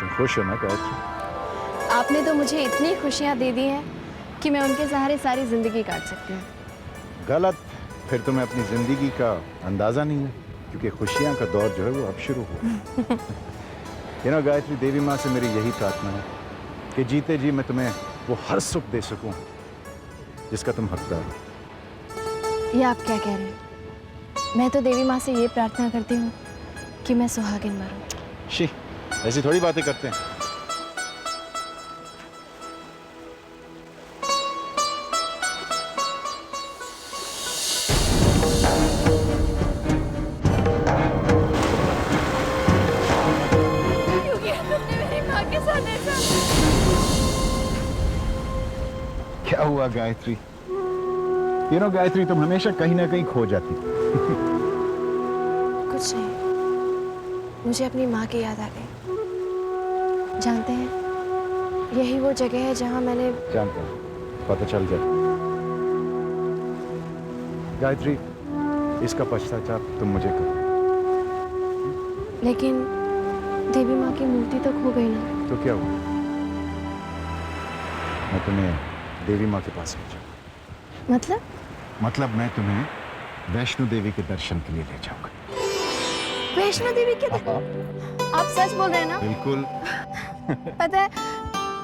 तुम खुश हो ना गायत्री? आपने तो मुझे इतनी खुशियाँ दे दी हैं कि मैं उनके सहारे सारी जिंदगी काट सकती हूँ। गलत। फिर तुम्हें अपनी जिंदगी का अंदाजा नहीं है, क्योंकि खुशियां का दौर जो है वो अब शुरू हुआ। गायत्री, देवी माँ से मेरी यही प्रार्थना है कि जीते जी मैं तुम्हें वो हर सुख दे सकूं जिसका तुम हकदार हो। ये आप क्या कह रहे हैं? मैं तो देवी माँ से ये प्रार्थना करती हूँ कि मैं सुहागिन मरूं। शी, ऐसी थोड़ी बातें करते हैं। क्यों किया तुमने मेरी माँ के साथ ऐसा? क्या हुआ गायत्री? गायत्री, तुम हमेशा कहीं ना कहीं खो जाती। कुछ नहीं, मुझे अपनी माँ की याद आ गई। जानते हैं, यही वो जगह है जहाँ मैंने... जानता हूँ, पता चल गया। गायत्री, इसका पश्चाताप तुम मुझे करो। लेकिन देवी माँ की मूर्ति तो खो गई ना। तो क्या हुआ? मैं तुम्हें देवी माँ के पास ले जाऊंगा। मतलब मैं तुम्हें वैष्णो देवी के दर्शन के लिए ले जाऊंगा। वैष्णो देवी के आप सच बोल रहे हैं ना? बिल्कुल। पता है,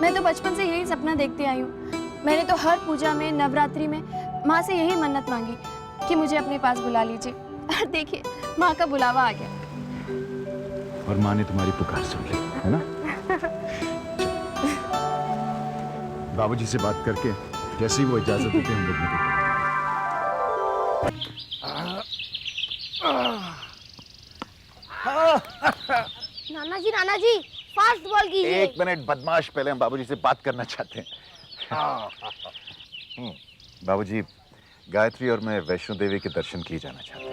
मैं तो बचपन से यही सपना देखती आई हूँ। मैंने तो हर पूजा में, नवरात्रि में माँ से यही मन्नत मांगी कि मुझे अपने पास बुला लीजिए। और देखिए, माँ का बुलावा आ गया। और माँ ने तुम्हारी पुकार सुन ली, है ना? बाबूजी से बात करके जैसे ही वो इजाजत देते हम लोग निकलते। नाना जी फास्ट बॉल कीजिए। एक मिनट बदमाश, पहले हम बाबूजी से बात करना चाहते हैं। बाबूजी, गायत्री और मैं वैष्णो देवी के दर्शन किए जाना चाहते हैं।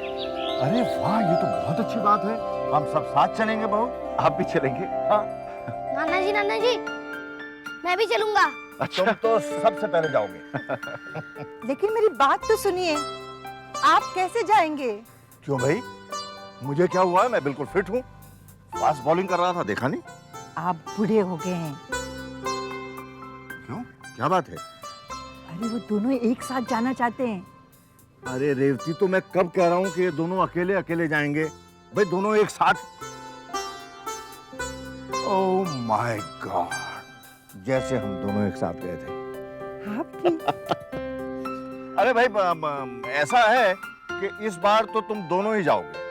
अरे वाह, ये तो बहुत अच्छी बात है। हम सब साथ चलेंगे बहू। आप भी चलेंगे? हाँ। नाना जी मैं भी चलूंगा। अच्छा। तुम तो सबसे पहले जाओगे। लेकिन मेरी बात तो सुनिए, आप कैसे जाएंगे? क्यों भाई, मुझे क्या हुआ है? मैं बिल्कुल फिट हूँ। फास्ट बॉलिंग कर रहा था, देखा नहीं? आप बूढ़े हो गए हैं। क्यों, क्या बात है? अरे वो दोनों एक साथ जाना चाहते हैं। अरे रेवती, तो मैं कब कह रहा हूँ कि ये दोनों अकेले अकेले जाएंगे? भाई दोनों एक साथ। ओह माय गॉड, जैसे हम दोनों एक साथ गए थे। आप भी? अरे भाई, ऐसा है कि इस बार तो तुम दोनों ही जाओगे।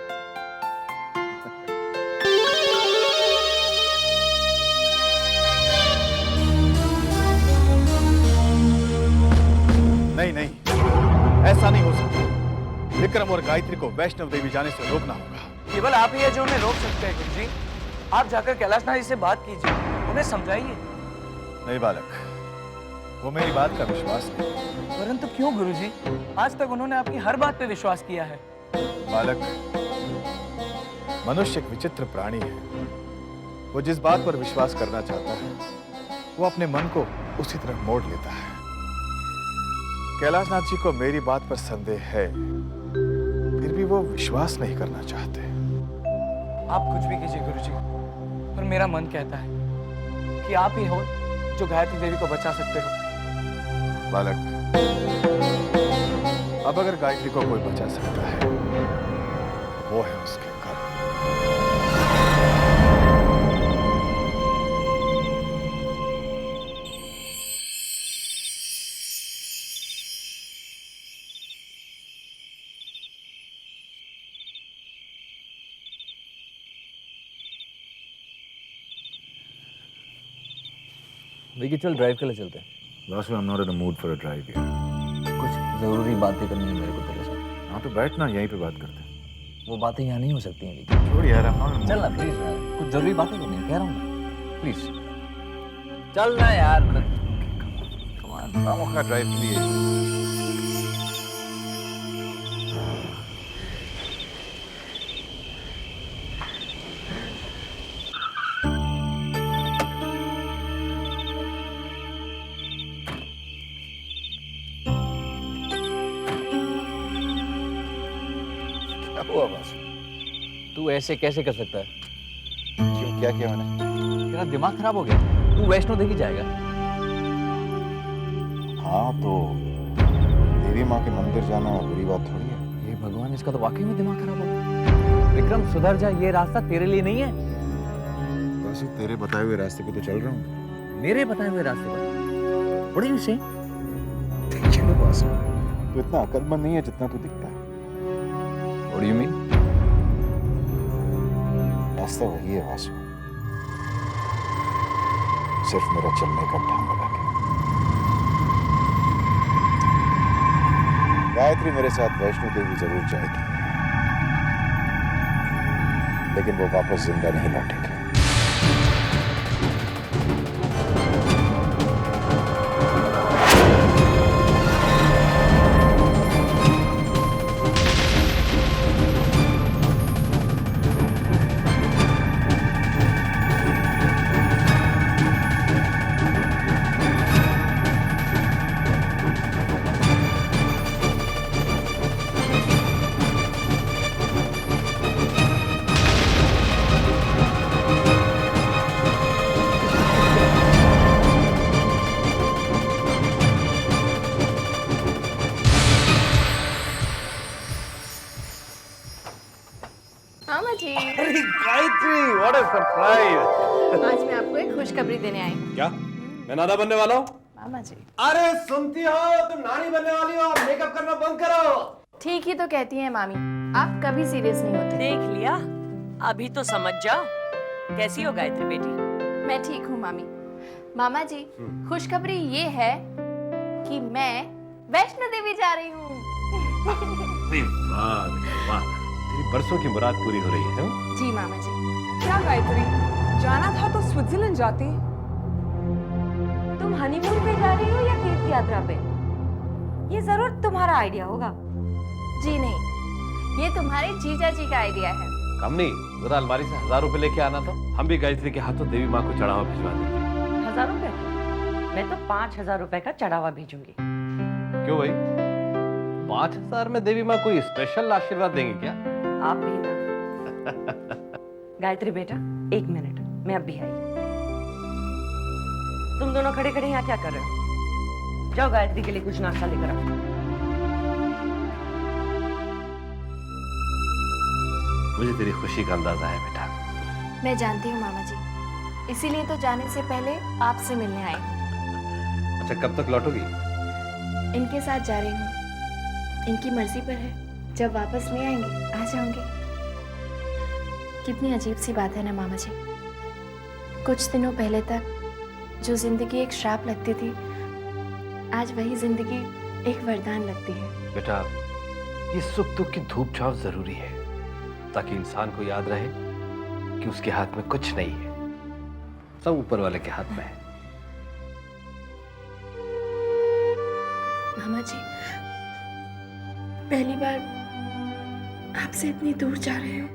नहीं, ऐसा नहीं हो सकता। विक्रम और गायत्री को वैष्णव देवी जाने से रोकना होगा। केवल आप ही है जो उन्हें रोक सकते हैं गुरुजी। आप जाकर कैलाशनाथ जी से बात कीजिए, उन्हें समझाइए। नहीं बालक, वो मेरी बात का विश्वास नहीं। परंतु क्यों गुरुजी? आज तक उन्होंने आपकी हर बात पे विश्वास किया है। बालक, मनुष्य एक विचित्र प्राणी है। वो जिस बात पर विश्वास करना चाहता है वो अपने मन को उसी तरह मोड़ लेता है। कैलाशनाथ जी को मेरी बात पर संदेह है, फिर भी वो विश्वास नहीं करना चाहते। आप कुछ भी कीजिए गुरुजी, पर मेरा मन कहता है कि आप ही हो जो गायत्री देवी को बचा सकते हो। बालक, अब अगर गायत्री को कोई बचा सकता है, वो है उसके कर्म। देखिए, चल ड्राइव के लिए चलते हैं। Last I'm not in a mood for a drive here. कुछ जरूरी बातें करनी है मेरे को तेरे साथ। हाँ तो बैठना, यहीं पे बात करते हैं। वो बातें यहाँ नहीं हो सकती हैं लेकिन। छोड़ यार, I'm not in a mood. चल ना प्लीज यार, कुछ जरूरी बातें करनी है, कह रहा हूँ ना, प्लीज चल ना यार। खामोखा ड्राइव के लिए। तू ऐसे कैसे कर सकता है? क्यों, क्या किया मैंने? तेरा दिमाग खराब हो गया? तू वैष्णो देवी जाएगा? हाँ तो देवी माँ के मंदिर जाना बुरी बात थोड़ी है। ये भगवान, इसका तो वाकई में दिमाग खराब हो गया। विक्रम सुधर जा, ये रास्ता तेरे लिए नहीं है। वैसे तेरे बताए हुए रास्ते पे तो चल रहा हूँ। मेरे बताए हुए रास्ते पर? What are you saying? Vasu, तू इतना अकलमंद नहीं है जितना तू दिखता है। What do you mean? रास्ता वही है वासु, सिर्फ मेरा चलने का ढंग अलग है। गायत्री मेरे साथ वैष्णो देवी जरूर जाएगी, लेकिन वो वापस जिंदा नहीं लौटेगी। मामा जी, अरे गायत्री, व्हाट अ सरप्राइज! आज मैं आपको एक खुशखबरी देने आई हूँ। क्या? मैं नाना बनने वाला हूँ? मामा जी, अरे सुनती हो, तुम नानी बनने वाली हो। मेकअप करना बंद करो। ठीक ही तो कहती हैं मामी, आप कभी सीरियस नहीं होते। देख लिया, अभी तो समझ जाओ। कैसी हो गायत्री बेटी? मैं ठीक हूँ मामी। मामा जी, खुशखबरी ये है कि मैं वैष्णो देवी जा रही हूँ। अरे वाह वाह, तेरी बरसों की मुराद पूरी हो रही है। जी मामा जी। क्या गायत्री, जाना था तो स्विट्जरलैंड जाती। तुम हनीमून पे जा रही हो या तीर्थ यात्रा पे? ये जरूर तुम्हारा आइडिया होगा। जी नहीं, ये तुम्हारे जीजा जी का आइडिया है। कमनी, जरा अलमारी से 1000 रुपए लेके आना था। हम भी गायत्री के हाथों देवी माँ को चढ़ावा भिजवा देंगे। 1000 रुपए? मैं तो 5000 रुपए का चढ़ावा भेजूंगी। क्यों भाई, 5000 में देवी माँ कोई स्पेशल आशीर्वाद देंगे क्या? आप भी ना। गायत्री बेटा, 1 मिनट, मैं अब भी आई। तुम दोनों खड़े खड़े यहाँ क्या कर रहे हो? जाओ गायत्री के लिए कुछ नाश्ता लेकर आओ। मुझे तेरी खुशी का अंदाजा है बेटा। मैं जानती हूँ मामा जी, इसीलिए तो जाने से पहले आपसे मिलने आई हूँ। अच्छा, कब तक लौटोगी? इनके साथ जा रही हूँ, इनकी मर्जी पर है। जब वापस नहीं आएंगे आ जाऊंगी। कितनी अजीब सी बात है ना मामा जी, कुछ दिनों पहले तक जो जिंदगी एक श्राप लगती थी, आज वही जिंदगी एक वरदान लगती है। बेटा, ये सुख दुख की धूप छांव जरूरी है, ताकि इंसान को याद रहे कि उसके हाथ में कुछ नहीं है, सब ऊपर वाले के हाथ में है। मामा जी, पहली बार आपसे इतनी दूर जा रहे हो।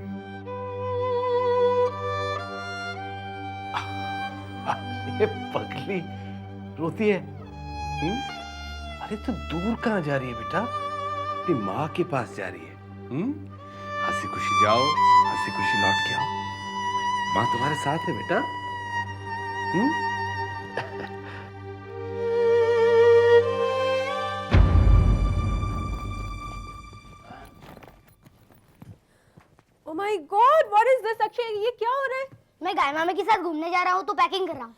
ये पगली रोती है। अरे तो दूर कहाँ जा रही है बेटा? अपनी माँ के पास जा रही है। हंसी खुशी जाओ, हंसी खुशी लौट के आओ। माँ तुम्हारे साथ है बेटा। Oh my God, what is this Akshay? ये क्या हो रहा है? मैं गाय मामा के साथ घूमने जा रहा हूँ तो पैकिंग कर रहा हूँ।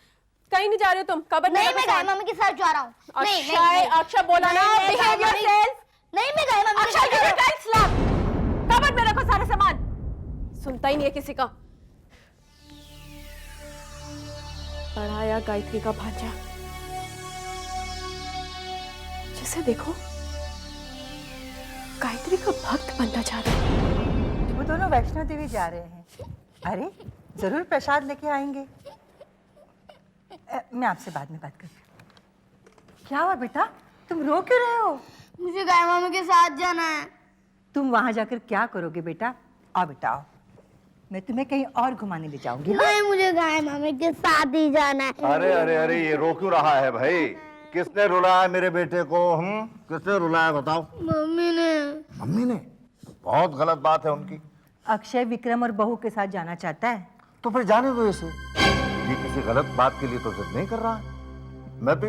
कहीं नहीं जा रहे हो तुम? कबर नहीं, मैं गाय मामा के साथ जा रहा हूँ। अक्षय, अक्षय बोला ना, behave yourself। नहीं, मैं गाय मामा के साथ जा रहा हूँ। कबर में रखो सारा सामान। सुनता ही नहीं है किसी का। पढ़ाया गायत्री का भांजा, जिसे देखो गायत्री का भक्त बनना चाह रहा है। वो दोनों वैष्णो देवी जा रहे हैं। अरे जरूर प्रसाद लेके आएंगे। मैं आपसे बाद में बात करती हूँ। क्या हुआ बेटा, तुम रो क्यों रहे हो? मुझे गाय मामा के साथ जाना है। तुम वहां जाकर क्या करोगे बेटा? आओ बेटा आओ, मैं तुम्हें कहीं और घुमाने ले जाऊंगी। नहीं, मुझे गाय मामा के साथ ही जाना है। अरे अरे अरे, ये रो क्यों रहा है भाई? किसने रुलाया मेरे बेटे को? किसने रुलाया बताओ? मम्मी ने। मम्मी ने? बहुत गलत बात है उनकी। अक्षय विक्रम और बहू के साथ जाना चाहता है। तो फिर जाने दो इसे। ये किसी गलत बात के लिए तो जिद नहीं कर रहा है। मैं भी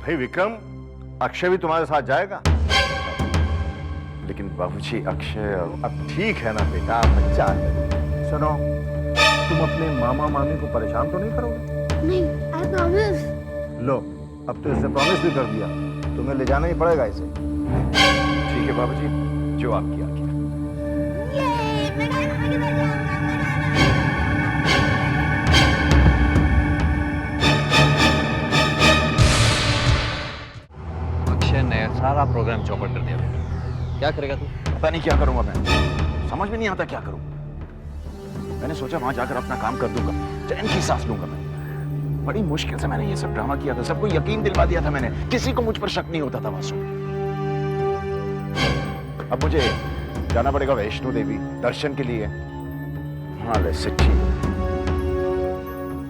भाई विक्रम, अक्षय भी तुम्हारे साथ जाएगा। लेकिन बाबूजी अक्षय अब ठीक है ना बेटा, बच्चा है। सुनो, तुम अपने मामा मामी को परेशान तो नहीं करोगे? नहीं, आई प्रॉमिस। लो, अब तो इसने प्रॉमिस भी कर दिया, तुम्हें ले जाना ही पड़ेगा इसे। ठीक है बाबूजी, जो आपकी आज्ञा। अक्षय ने सारा प्रोग्राम चौपट कर दिया बेटा। क्या करेगा तू? पता नहीं क्या करूंगा मैं, समझ में नहीं आता क्या करूं। मैंने सोचा वहां जाकर अपना काम कर दूंगा, चैन की सांस लूंगा मैं। बड़ी मुश्किल से मैंने ये सब ड्रामा किया था, सबको यकीन दिलवा दिया था मैंने, किसी को मुझ पर शक नहीं होता था वासु। अब मुझे जाना पड़ेगा वैष्णो देवी दर्शन के लिए। हाँ ले सच्ची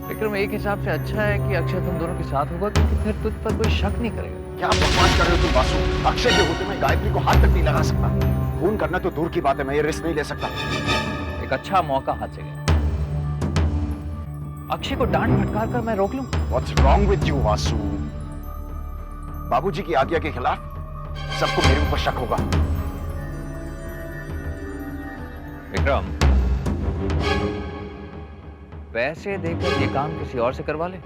विक्रम, एक हिसाब से अच्छा है कि अक्षय तुम दोनों के साथ होगा, क्योंकि फिर तुझ पर कोई शक नहीं करेगा। क्या बकवास कर रहे हो तुम वासु? अक्षय के होते मैं गायत्री को हाथ तक नहीं लगा सकता। खून करना तो दूर की बात है, मैं ये रिस्क नहीं ले सकता। एक अच्छा मौका हाथ से गया। अक्षय को डांट फटकार कर मैं रोक लूं? What's wrong with you, Vasu? बाबूजी की आज्ञा के खिलाफ सबको मेरे ऊपर शक होगा। विक्रम, पैसे देकर ये काम किसी और से करवा ले।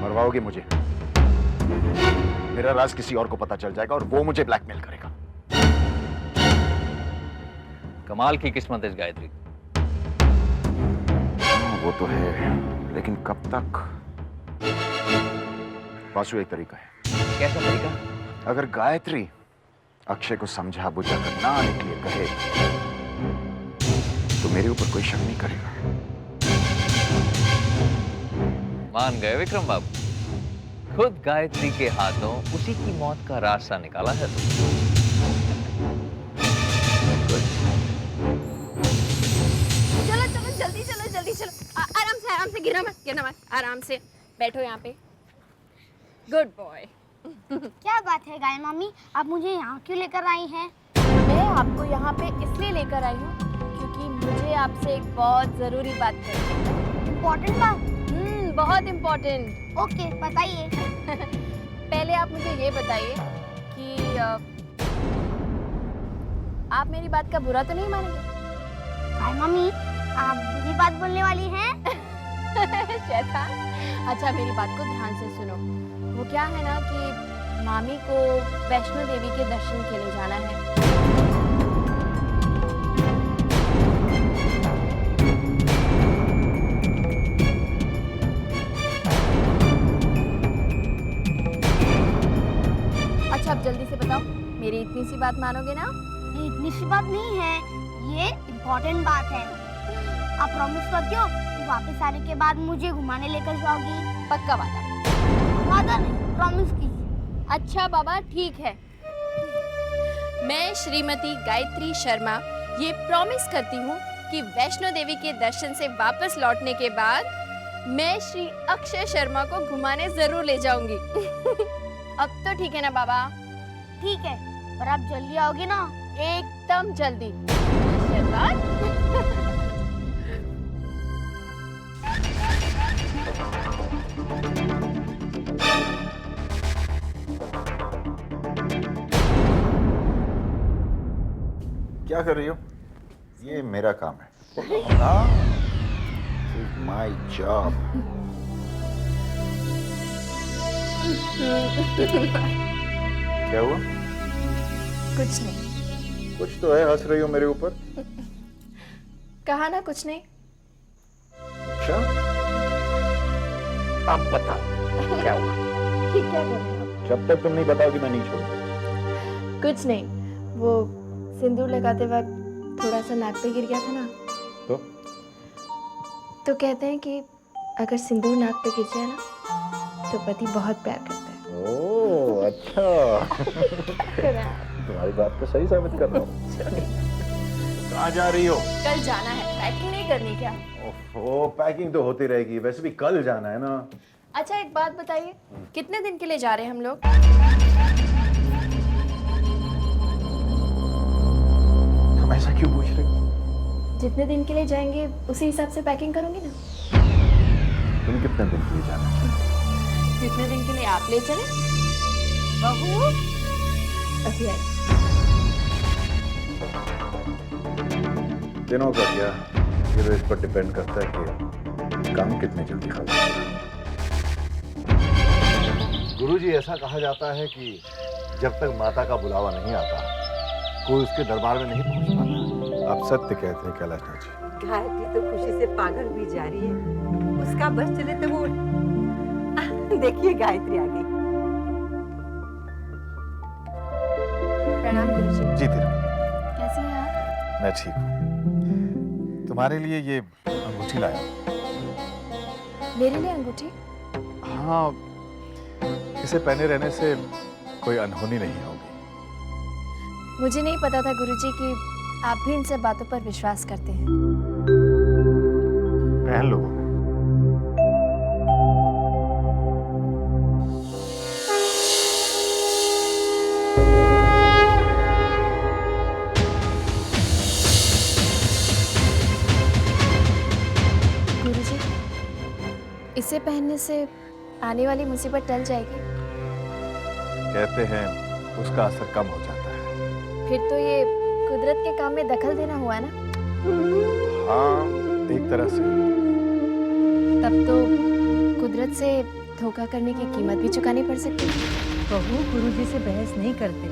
मरवाओगे मुझे, मेरा राज किसी और को पता चल जाएगा और वो मुझे ब्लैकमेल करेगा। कमाल की किस्मत है इस गायत्री। वो तो है, लेकिन कब तक? वासु, एक तरीका है। कैसा तरीका? अगर गायत्री अक्षय को समझा बुझा कर ना आने के लिए कहे तो मेरे ऊपर कोई शक नहीं करेगा। मान गए विक्रम बाबू, खुद गायत्री के हाथों उसी की मौत का रास्ता निकाला है चलो चलो जल्दी चलो, जल्दी चलो। आराम से, गिरना मत, आराम से बैठो यहाँ पे। Good boy. क्या बात है गाय मामी, आप मुझे यहाँ क्यों लेकर आई हैं? मैं आपको यहाँ पे इसलिए लेकर आई हूँ क्योंकि मुझे आपसे एक बहुत जरूरी बात करनी है। इम्पोर्टेंट बात? बहुत इम्पोर्टेंट। ओके, बताइए। पहले आप मुझे ये बताइए कि आप मेरी बात का बुरा तो नहीं मानेंगे? गाय मामी, आप बुरी बात बोलने वाली हैं? शैतान। अच्छा, मेरी बात को ध्यान से सुनो। वो क्या है ना कि मामी को वैष्णो देवी के दर्शन के लिए जाना है। अच्छा, अब जल्दी से बताओ, मेरी इतनी सी बात मानोगे ना? ये इतनी सी बात नहीं है, ये इम्पोर्टेंट बात है। आप प्रॉमिस करती हो कि वापस आने के बाद मुझे घुमाने लेकर जाओगी? पक्का वादा? वादा नहीं, प्रॉमिस कीजिए। अच्छा बाबा, ठीक है। मैं श्रीमती गायत्री शर्मा ये प्रॉमिस करती हूँ कि वैष्णो देवी के दर्शन से वापस लौटने के बाद मैं श्री अक्षय शर्मा को घुमाने जरूर ले जाऊंगी। अब तो ठीक है ना बाबा? ठीक है, पर आप जल्दी आओगे ना? एकदम जल्दी। शैतान। क्या कर रही हो? ये मेरा काम है। My job. क्या हुआ? कुछ नहीं। कुछ तो है, हंस रही हो मेरे ऊपर। कहा ना कुछ नहीं। अच्छा, अब बताओ क्या हुआ? ठीक, क्या कर रहे हो? जब तक तुम नहीं बताओगी मैं नहीं छोड़ूंगा। कुछ नहीं, वो सिंदूर लगाते वक्त थोड़ा सा नाक पे गिर गया था ना, तो कहते हैं कि अगर सिंदूर नाक पे गिर जाए ना तो पति बहुत प्यार करता है। ओह अच्छा। तुम्हारी बात तो सही साबित कर रहा हूँ। कहाँ जा रही हो? कल जाना है, पैकिंग नहीं करनी क्या? ओह, पैकिंग तो होती रहेगी, वैसे भी कल जाना है ना। अच्छा, एक बात बताइए, कितने दिन के लिए जा रहे हैं हम लोग? तुम ऐसा क्यों पूछ रही हो? जितने दिन के लिए जाएंगे उसी हिसाब से पैकिंग करूंगी ना। तुम कितने दिन के लिए जाना चाहते जितने दिन के लिए आप ले चले। बहू अभी आए। दिनों का क्या, ये तो इस पर डिपेंड करता है कि काम कितने जल्दी खत्म होगा। गुरुजी, ऐसा कहा जाता है कि जब तक माता का बुलावा नहीं आता कोई उसके दरबार में नहीं पहुंच पाता। आप सत्य कहते हैं कैलाशनाथ जी। गायत्री तो खुशी से पागल भी जा रही है। उसका बस चले तो वो देखिए गायत्री आ गई। प्रणाम गुरुजी। जी धीरे, कैसे हैं आप? मैं ठीक हूँ। तुम्हारे लिए ये अंगूठी लाया हूँ। मेरे लिए अंगूठी? हाँ, इसे पहने रहने से कोई अनहोनी नहीं होगी। मुझे नहीं पता था गुरुजी कि आप भी इन सब बातों पर विश्वास करते हैं। पहन लो। गुरुजी, इसे पहनने से आने वाली मुसीबत टल जाएगी। कहते हैं उसका असर कम हो जाता है। फिर तो ये कुदरत के काम में दखल देना हुआ ना। हाँ, एक तरह से। तब तो कुदरत से धोखा करने की कीमत भी चुकानी पड़ सकती है। बहू गुरुजी से बहस नहीं करते।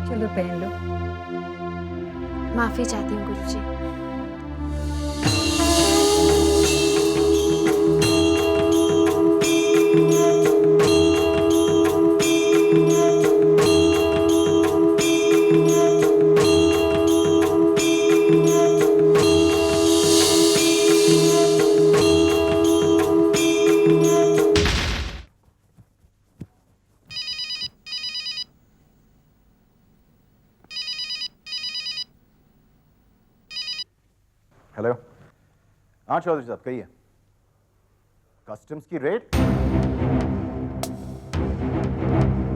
चलो पहन लो। माफी चाहती हूँ गुरुजी। हेलो, हाँ चौधरी साहब कहिए। कस्टम्स की रेड?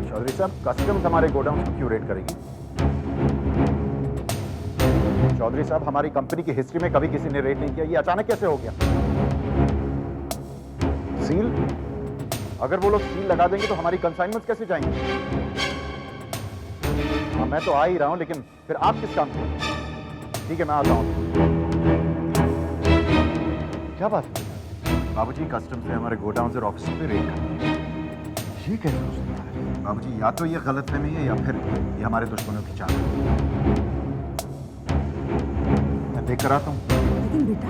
चौधरी साहब, कस्टम्स हमारे गोडाउन को क्यों रेड करेगी? चौधरी साहब, हमारी कंपनी की हिस्ट्री में कभी किसी ने रेड नहीं किया, ये अचानक कैसे हो गया? सील? अगर वो लोग सील लगा देंगे तो हमारी कंसाइनमेंट्स कैसे जाएंगे? हाँ, मैं तो आ ही रहा हूं, लेकिन फिर आप किस काम के? ठीक है, मैं आता हूं। क्या बात है? बाबूजी, कस्टम्स ने हमारे गोडाउन और ऑफिस पे रेड कर दी। ये कैसे हो सकता है? बाबूजी, या तो ये गलतफहमी है या फिर ये हमारे दुश्मनों की चाल है। मैं देख कर आता हूँ। लेकिन बेटा,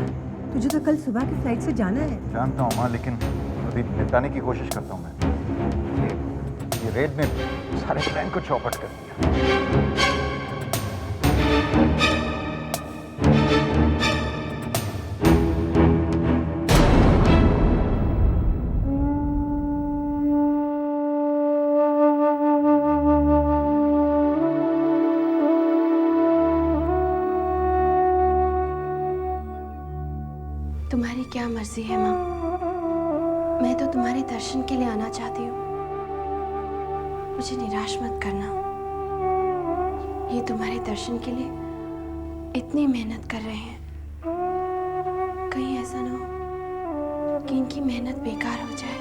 तुझे तो कल सुबह की फ्लाइट से जाना है। जानता हूँ माँ, लेकिन अभी निपटाने की कोशिश करता हूँ मैं। ये रेड ने सारे प्लान को चौपट कर दिया। तुम्हारी क्या मर्जी है माँ, मैं तो तुम्हारे दर्शन के लिए आना चाहती हूँ। मुझे निराश मत करना। ये तुम्हारे दर्शन के लिए इतनी मेहनत कर रहे हैं, कहीं ऐसा ना हो कि इनकी मेहनत बेकार हो जाए।